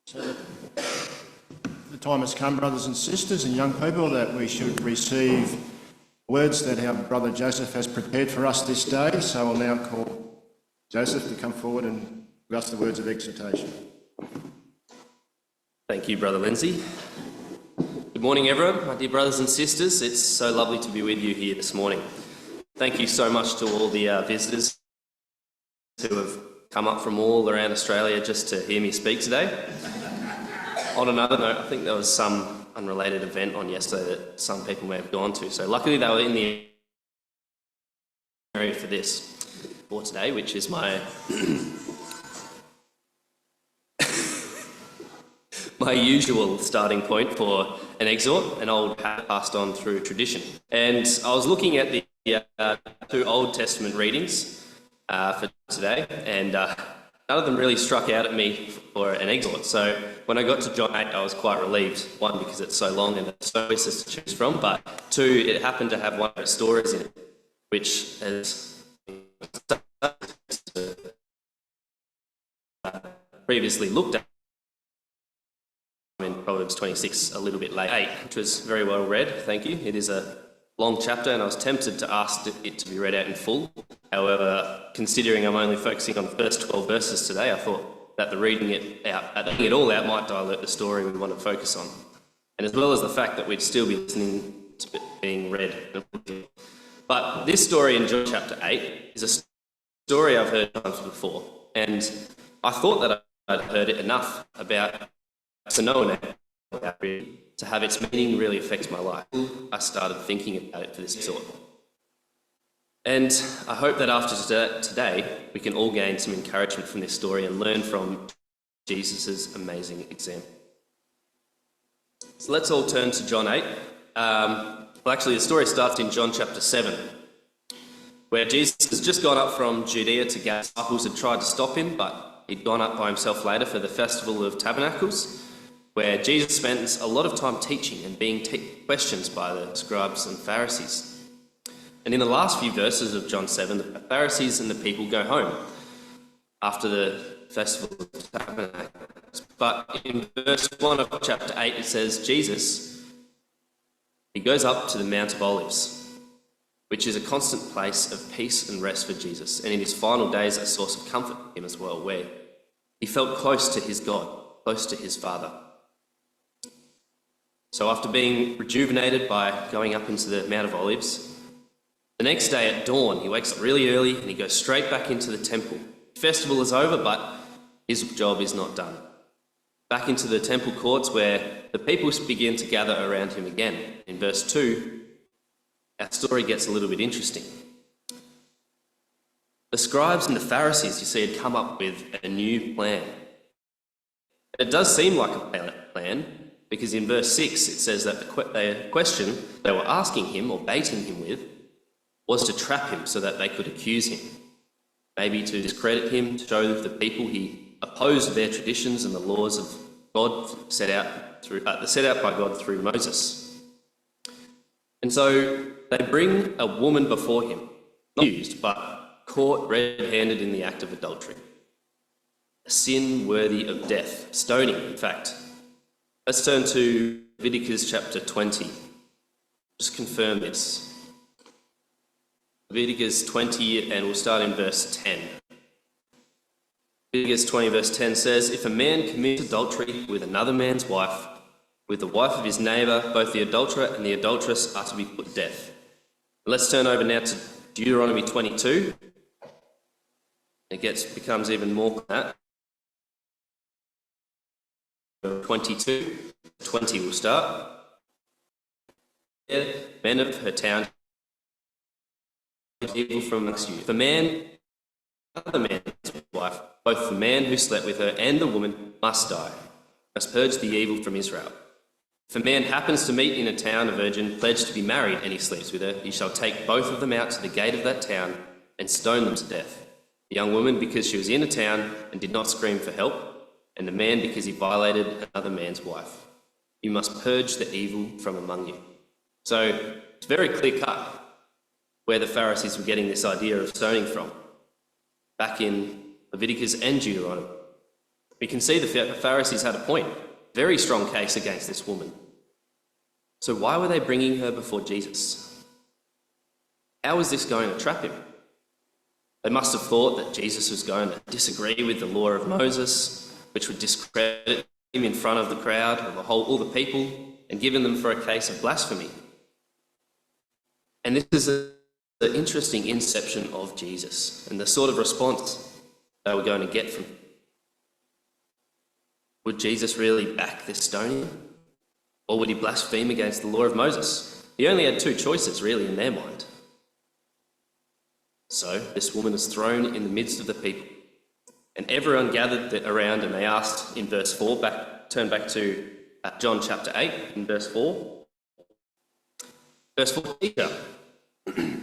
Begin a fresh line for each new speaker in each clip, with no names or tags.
So the time has come, brothers and sisters and young people, that we should receive words that our brother Joseph has prepared for us this day. So I'll now call Joseph to come forward and give us the words of exhortation.
Thank you, Brother Lindsay. Good morning, everyone, my dear brothers and sisters. It's so lovely to be with you here this morning. Thank you so much to all the visitors who have come up from all around Australia just to hear me speak today. On another note, I think there was some unrelated event on yesterday that some people may have gone to, so luckily they were in the area for today, which is my my usual starting point for an exhort, an old habit passed on through tradition. And I was looking at the two Old Testament readings for today, and none of them really struck out at me for an exhort. So when I got to John 8, I was quite relieved. One, because it's so long and there's so choices to choose from, but two, it happened to have one of those stories in it, which has previously looked at in Proverbs 26 a little bit late, 8, which was very well read, thank you. It is a long chapter and I was tempted to ask it to be read out in full. However, considering I'm only focusing on the first 12 verses today, I thought that reading it all out might dilute the story we want to focus on. And as well as the fact that we'd still be listening to it being read. But this story in John chapter 8 is a story I've heard times before, and I thought that I'd heard it enough to know about it, to have its meaning really affect my life. I started thinking about it for this sort. And I hope that after today, we can all gain some encouragement from this story and learn from Jesus' amazing example. So let's all turn to John 8. The story starts in John chapter 7, where Jesus has just gone up from Judea to Galilee. Disciples had tried to stop him, but he'd gone up by himself later for the Festival of Tabernacles, where Jesus spends a lot of time teaching and being questioned by the scribes and Pharisees. And in the last few verses of John 7, the Pharisees and the people go home after the Festival of Tabernacles. But in verse 1 of chapter 8, it says, he goes up to the Mount of Olives, which is a constant place of peace and rest for Jesus, and in his final days a source of comfort for him as well, where he felt close to his God, close to his Father. So after being rejuvenated by going up into the Mount of Olives, the next day at dawn, he wakes up really early and he goes straight back into the temple. The festival is over, but his job is not done. Back into the temple courts where the people begin to gather around him again. In verse 2, our story gets a little bit interesting. The scribes and the Pharisees, you see, had come up with a new plan. It does seem like a plan, because in verse 6 it says that the question they were asking him or baiting him with was to trap him so that they could accuse him, maybe to discredit him, to show the people he opposed their traditions and the laws of God set out by God through Moses. And so they bring a woman before him, not accused, but caught red-handed in the act of adultery. A sin worthy of death, stoning, in fact. Let's turn to Leviticus chapter 20. Just confirm this. Leviticus 20, and we'll start in verse 10. Leviticus 20 verse 10 says, if a man commits adultery with another man's wife, with the wife of his neighbour, both the adulterer and the adulteress are to be put to death. Let's turn over now to Deuteronomy 22. It becomes even more than that. 22, 20 will start. Men of her town, evil from amongst you. If a man, another man's wife, both the man who slept with her and the woman must die, must purge the evil from Israel. If a man happens to meet in a town a virgin pledged to be married and he sleeps with her, he shall take both of them out to the gate of that town and stone them to death. The young woman because she was in a town and did not scream for help, and the man because he violated another man's wife. You must purge the evil from among you. So it's very clear cut where the Pharisees were getting this idea of stoning from, back in Leviticus and Deuteronomy. We can see the Pharisees had a point, very strong case against this woman. So why were they bringing her before Jesus? How was this going to trap him? They must have thought that Jesus was going to disagree with the law of Moses, which would discredit him in front of the crowd, or all the people, and given them for a case of blasphemy. And this is an interesting inception of Jesus and the sort of response they were going to get from him. Would Jesus really back this stoning? Or would he blaspheme against the law of Moses? He only had two choices, really, in their mind. So this woman is thrown in the midst of the people. And everyone gathered around, and they asked in verse 4, turn back to John chapter 8, in verse 4. Verse 4, Teacher,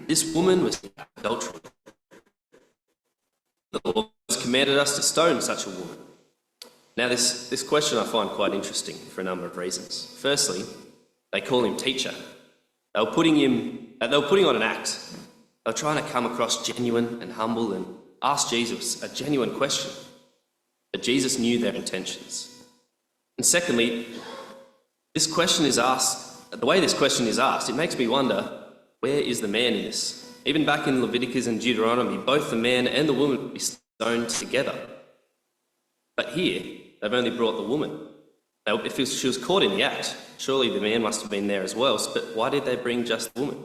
this woman was in adultery. The Lord has commanded us to stone such a woman. Now, this question I find quite interesting for a number of reasons. Firstly, they call him teacher. They were putting on an act. They were trying to come across genuine and humble and ask Jesus a genuine question. But Jesus knew their intentions. And secondly, this question is asked, the way this question is asked, it makes me wonder, where is the man in this? Even back in Leviticus and Deuteronomy, both the man and the woman would be stoned together. But here, they've only brought the woman. Now, if she was caught in the act, surely the man must have been there as well. But why did they bring just the woman?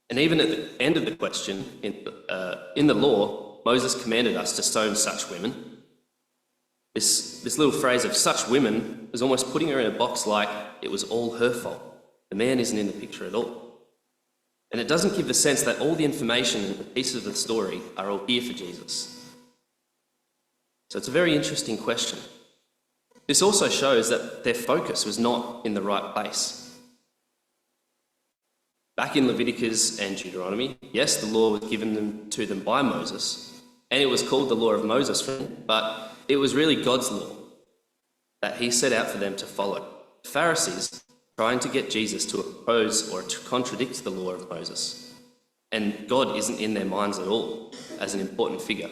And even at the end of the question, in the law, Moses commanded us to stone such women. This little phrase of such women was almost putting her in a box like it was all her fault. The man isn't in the picture at all. And it doesn't give the sense that all the information and the pieces of the story are all here for Jesus. So it's a very interesting question. This also shows that their focus was not in the right place. Back in Leviticus and Deuteronomy, yes, the law was given to them by Moses, and it was called the law of Moses for them, but it was really God's law that he set out for them to follow. The Pharisees trying to get Jesus to oppose or to contradict the law of Moses, and God isn't in their minds at all as an important figure.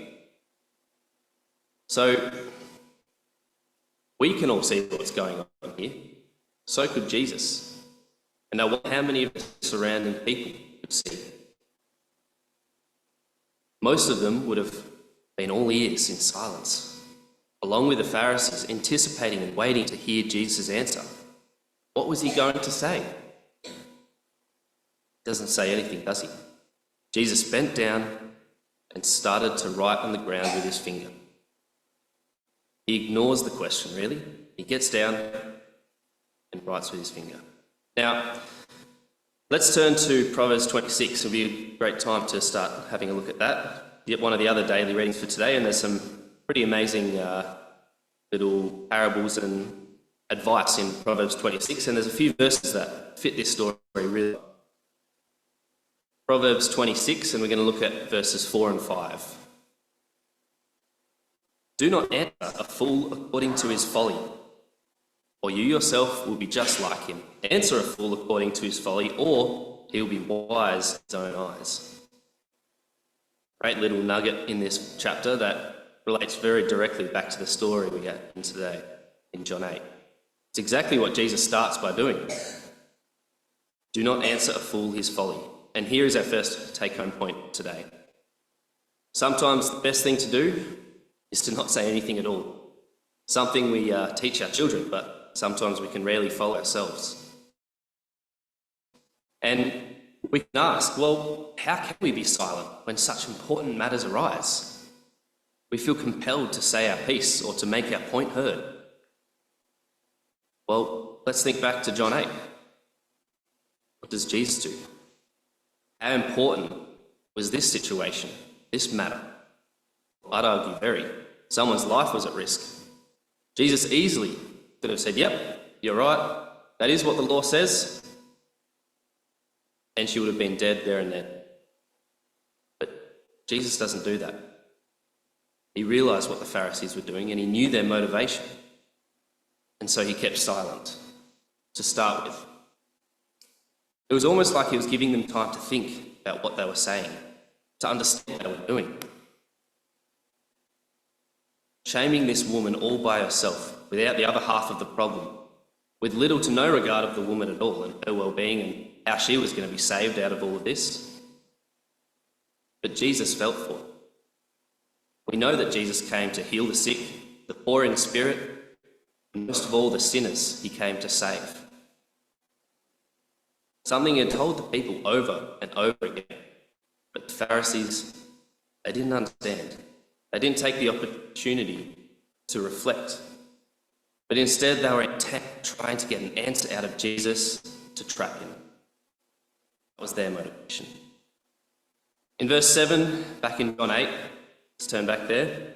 So we can all see what's going on here. So could Jesus. And now, how many of the surrounding people could see? Most of them would have been all ears in silence, along with the Pharisees, anticipating and waiting to hear Jesus' answer. What was he going to say? Doesn't say anything, does he? Jesus bent down and started to write on the ground with his finger. He ignores the question, really. He gets down and writes with his finger. Now, let's turn to Proverbs 26. It'll be a great time to start having a look at that. Yet one of the other daily readings for today, and there's some pretty amazing little parables and advice in Proverbs 26, and there's a few verses that fit this story really well. Proverbs 26, and we're going to look at verses 4 and 5. Do not answer a fool according to his folly, or you yourself will be just like him. Answer a fool according to his folly, or he will be wise in his own eyes. Great little nugget in this chapter that relates very directly back to the story we get in today in John 8. It's exactly what Jesus starts by doing. Do not answer a fool his folly. And here is our first take-home point today. Sometimes the best thing to do is to not say anything at all. Something we teach our children, but sometimes we can rarely follow ourselves. And we can ask, well, how can we be silent when such important matters arise? We feel compelled to say our piece or to make our point heard. Well, let's think back to John 8. What does Jesus do? How important was this situation, this matter? I'd argue very. Someone's life was at risk. Jesus easily could have said, yep, you're right, that is what the law says, and she would have been dead there and then. But Jesus doesn't do that. He realised what the Pharisees were doing and he knew their motivation, and so he kept silent to start with. It was almost like he was giving them time to think about what they were saying, to understand what they were doing. shaming this woman all by herself, without the other half of the problem, with little to no regard of the woman at all and her well-being and how she was going to be saved out of all of this. But Jesus felt for it. We know that Jesus came to heal the sick, the poor in spirit, and most of all the sinners he came to save. Something he had told the people over and over again. But the Pharisees, they didn't understand. They didn't take the opportunity to reflect. But instead they were intent trying to get an answer out of Jesus to trap him. That was their motivation. In verse 7, back in John 8, let's turn back there,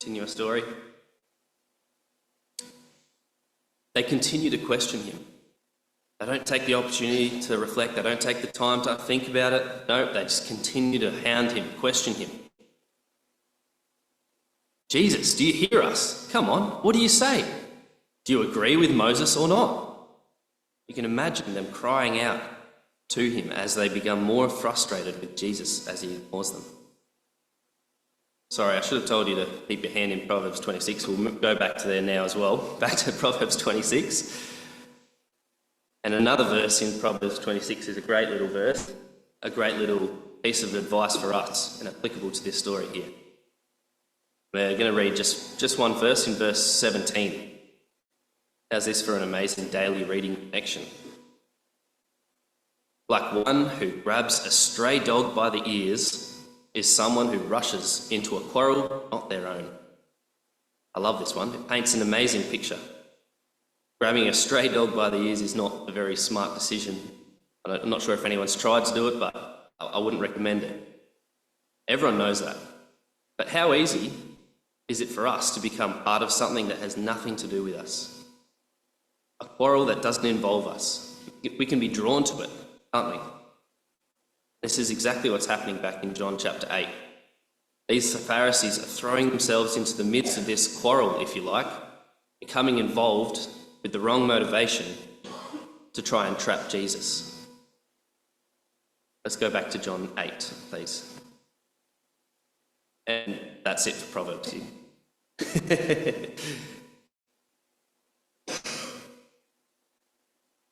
continue our story. They continue to question him. They don't take the opportunity to reflect. They don't take the time to think about it. No, they just continue to hound him, question him. Jesus, do you hear us? Come on, what do you say? Do you agree with Moses or not? You can imagine them crying out to him as they become more frustrated with Jesus as he ignores them. Sorry, I should have told you to keep your hand in Proverbs 26. We'll go back to there now as well. Back to Proverbs 26. And another verse in Proverbs 26 is a great little verse, a great little piece of advice for us and applicable to this story here. We're going to read just one verse in verse 17. How's this for an amazing daily reading connection? Like one who grabs a stray dog by the ears is someone who rushes into a quarrel not their own. I love this one. It paints an amazing picture. Grabbing a stray dog by the ears is not a very smart decision. I'm not sure if anyone's tried to do it, but I wouldn't recommend it. Everyone knows that. But how easy is it for us to become part of something that has nothing to do with us? A quarrel that doesn't involve us. We can be drawn to it, can't we? This is exactly what's happening back in John chapter 8. These Pharisees are throwing themselves into the midst of this quarrel, if you like, becoming involved with the wrong motivation to try and trap Jesus. Let's go back to John 8, please. And that's it for Proverbs here.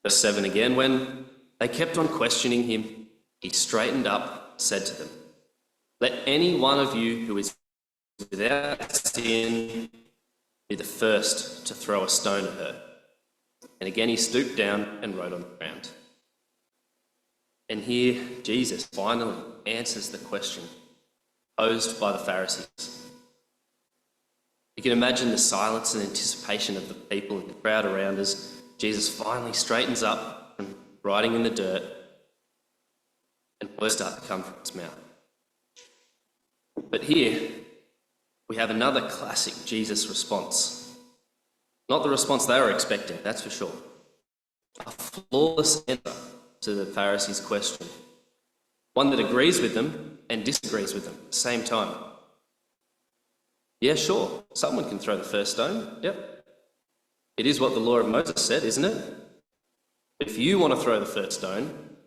Verse 7 again, when they kept on questioning him, he straightened up, said to them, "Let any one of you who is without sin be the first to throw a stone at her." And again he stooped down and wrote on the ground. And here Jesus finally answers the question posed by the Pharisees. You can imagine the silence and anticipation of the people in the crowd around as Jesus finally straightens up from writing in the dirt and words start to come from his mouth. But here we have another classic Jesus response. Not the response they were expecting, that's for sure. A flawless answer to the Pharisees' question. One that agrees with them and disagrees with them at the same time. Yeah, sure, someone can throw the first stone, yep. It is what the law of Moses said, isn't it? But if you want to throw the first stone,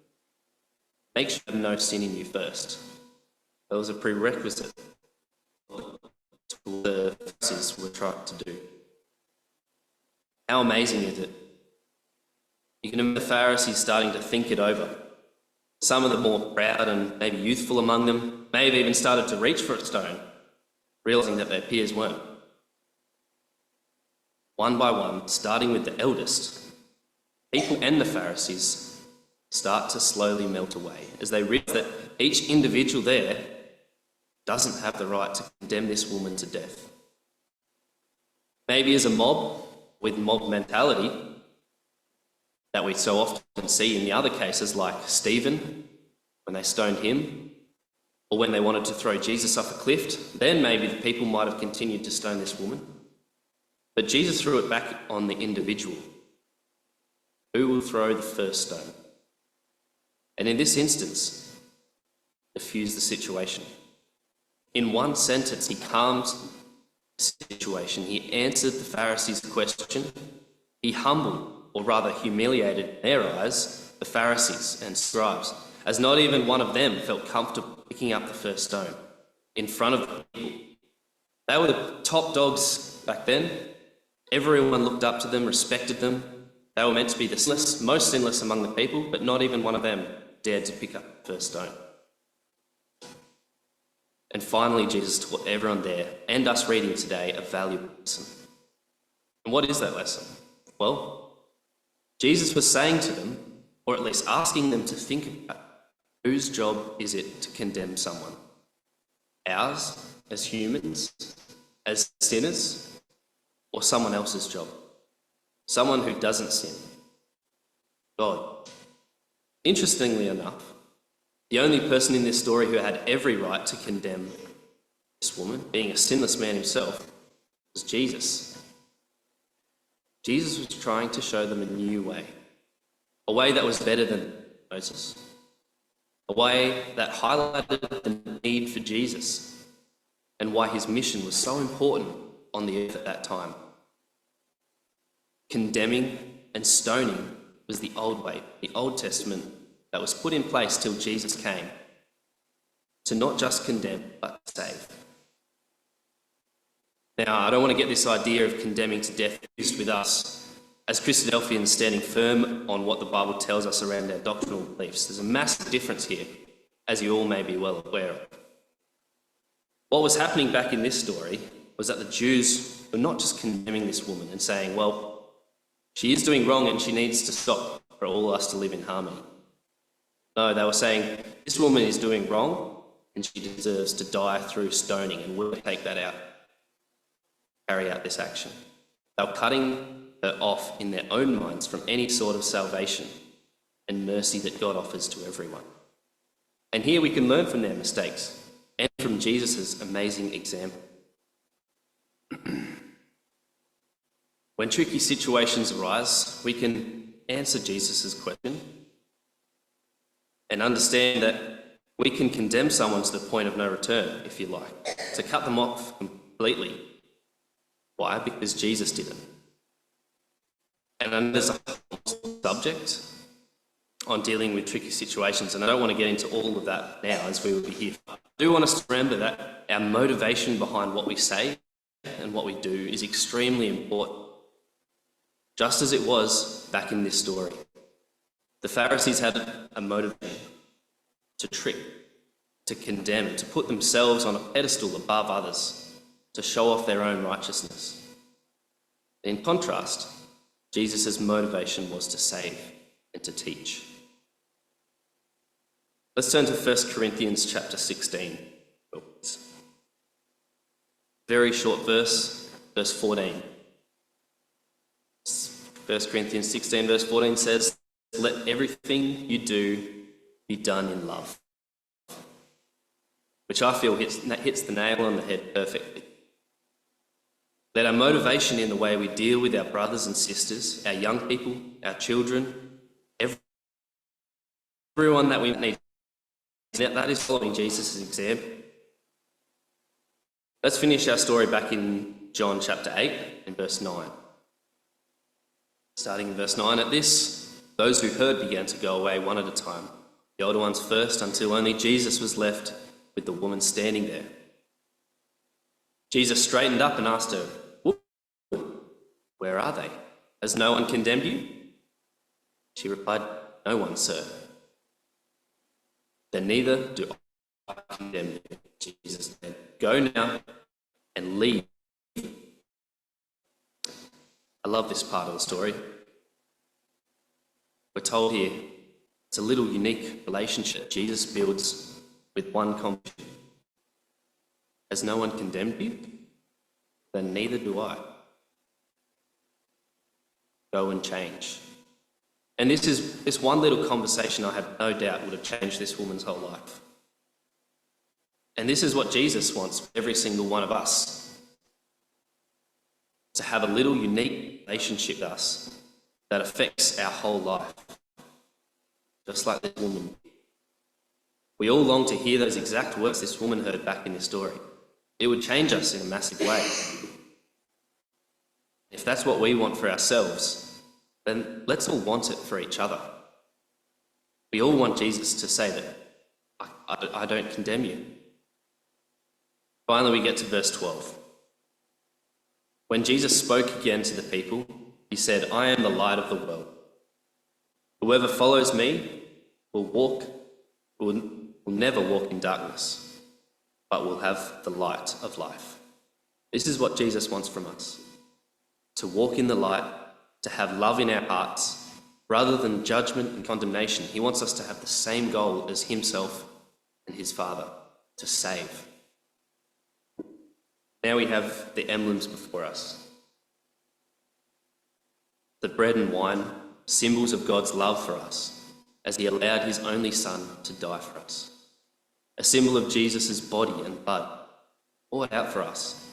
make sure you have no sin in you first. That was a prerequisite of what the Pharisees were trying to do. How amazing is it? You can imagine the Pharisees starting to think it over. Some of the more proud and maybe youthful among them may have even started to reach for a stone, realising that their peers weren't. One by one, starting with the eldest, people and the Pharisees start to slowly melt away as they realise that each individual there doesn't have the right to condemn this woman to death. Maybe as a mob, with mob mentality, that we so often see in the other cases like Stephen, when they stoned him, or when they wanted to throw Jesus off a cliff, then maybe the people might have continued to stone this woman. But Jesus threw it back on the individual. Who will throw the first stone? And in this instance, diffused the situation. In one sentence, he calmed the situation. He answered the Pharisees' question. He humbled, or rather humiliated in their eyes, the Pharisees and scribes, as not even one of them felt comfortable picking up the first stone in front of the people. They were the top dogs back then. Everyone looked up to them, respected them. They were meant to be the sinless, most sinless among the people, but not even one of them dared to pick up the first stone. And finally, Jesus taught everyone there, and us reading today, a valuable lesson. And what is that lesson? Well, Jesus was saying to them, or at least asking them to think about, whose job is it to condemn someone? Ours, as humans, as sinners, or someone else's job? Someone who doesn't sin? God. Interestingly enough, the only person in this story who had every right to condemn this woman, being a sinless man himself, was Jesus. Jesus was trying to show them a new way, a way that was better than Moses, a way that highlighted the need for Jesus and why his mission was so important on the earth at that time. Condemning and stoning was the old way, the Old Testament that was put in place till Jesus came to not just condemn but save. Now, I don't want to get this idea of condemning to death used with us as Christadelphians standing firm on what the Bible tells us around our doctrinal beliefs. There's a massive difference here, as you all may be well aware of. What was happening back in this story was that the Jews were not just condemning this woman and saying, well, she is doing wrong and she needs to stop for all us to live in harmony. No, they were saying, this woman is doing wrong and she deserves to die through stoning, and we'll take that out, carry out this action. They were cutting her off in their own minds from any sort of salvation and mercy that God offers to everyone. And here we can learn from their mistakes and from Jesus' amazing example. When tricky situations arise, we can answer Jesus' question and understand that we can condemn someone to the point of no return, if you like, to cut them off completely. Why? Because Jesus didn't. And I know there's a whole subject on dealing with tricky situations, and I don't want to get into all of that now as we will be here. I do want us to remember that our motivation behind what we say and what we do is extremely important, just as it was back in this story. The Pharisees had a motivation to trick, to condemn, to put themselves on a pedestal above others, to show off their own righteousness. In contrast, Jesus' motivation was to save and to teach. Let's turn to 1 Corinthians chapter 16. Very short verse 14. 1 Corinthians 16 verse 14 says, "Let everything you do be done in love." Which I feel hits the nail on the head perfectly. Let our motivation in the way we deal with our brothers and sisters, our young people, our children, everyone that we need, that is following Jesus' example. Let's finish our story back in John chapter 8 and verse 9. Starting in verse 9, at this, those who heard began to go away one at a time, the older ones first, until only Jesus was left with the woman standing there. Jesus straightened up and asked her, "Where are they? Has no one condemned you?" She replied, "No one, sir." "Then neither do I condemn you," Jesus said. "Go now and leave." I love this part of the story. We're told here it's a little unique relationship Jesus builds with one condition. "Has no one condemned you? Then neither do I. Go and change." And this one little conversation, I have no doubt, would have changed this woman's whole life. And this is what Jesus wants for every single one of us. To have a little unique relationship with us that affects our whole life. Just like this woman. We all long to hear those exact words this woman heard back in this story. It would change us in a massive way. If that's what we want for ourselves, then let's all want it for each other. We all want Jesus to say that, I don't condemn you. Finally, we get to verse 12. When Jesus spoke again to the people, he said, "I am the light of the world. Whoever follows me will never walk in darkness, but will have the light of life." This is what Jesus wants from us, to walk in the light, to have love in our hearts, rather than judgment and condemnation. He wants us to have the same goal as himself and his Father, to save. Now we have the emblems before us. The bread and wine, symbols of God's love for us, as he allowed his only Son to die for us. A symbol of Jesus' body and blood, poured out for us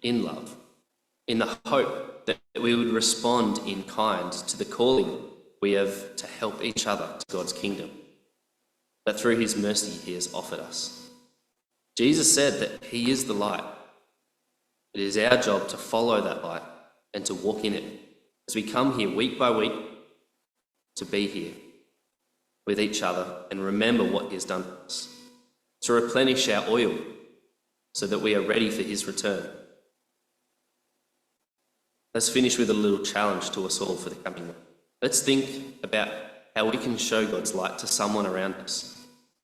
in love, in the hope that we would respond in kind to the calling we have to help each other to God's kingdom, that through his mercy he has offered us. Jesus said that he is the light. It is our job to follow that light and to walk in it as we come here week by week to be here with each other and remember what he has done for us, to replenish our oil so that we are ready for his return. Let's finish with a little challenge to us all for the coming week. Let's think about how we can show God's light to someone around us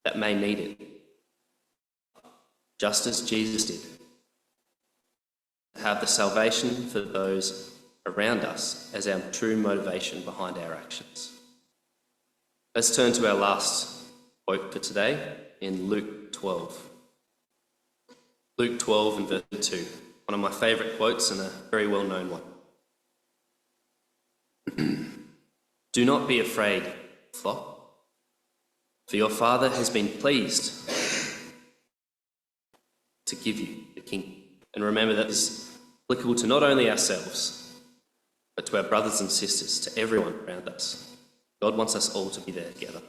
that may need it, just as Jesus did. Have the salvation for those around us as our true motivation behind our actions. Let's turn to our last quote for today in Luke 12. Luke 12 and verse 2, one of my favourite quotes and a very well-known one. "Do not be afraid, flock, for your Father has been pleased to give you the kingdom." And remember that is applicable to not only ourselves, but to our brothers and sisters, to everyone around us. God wants us all to be there together.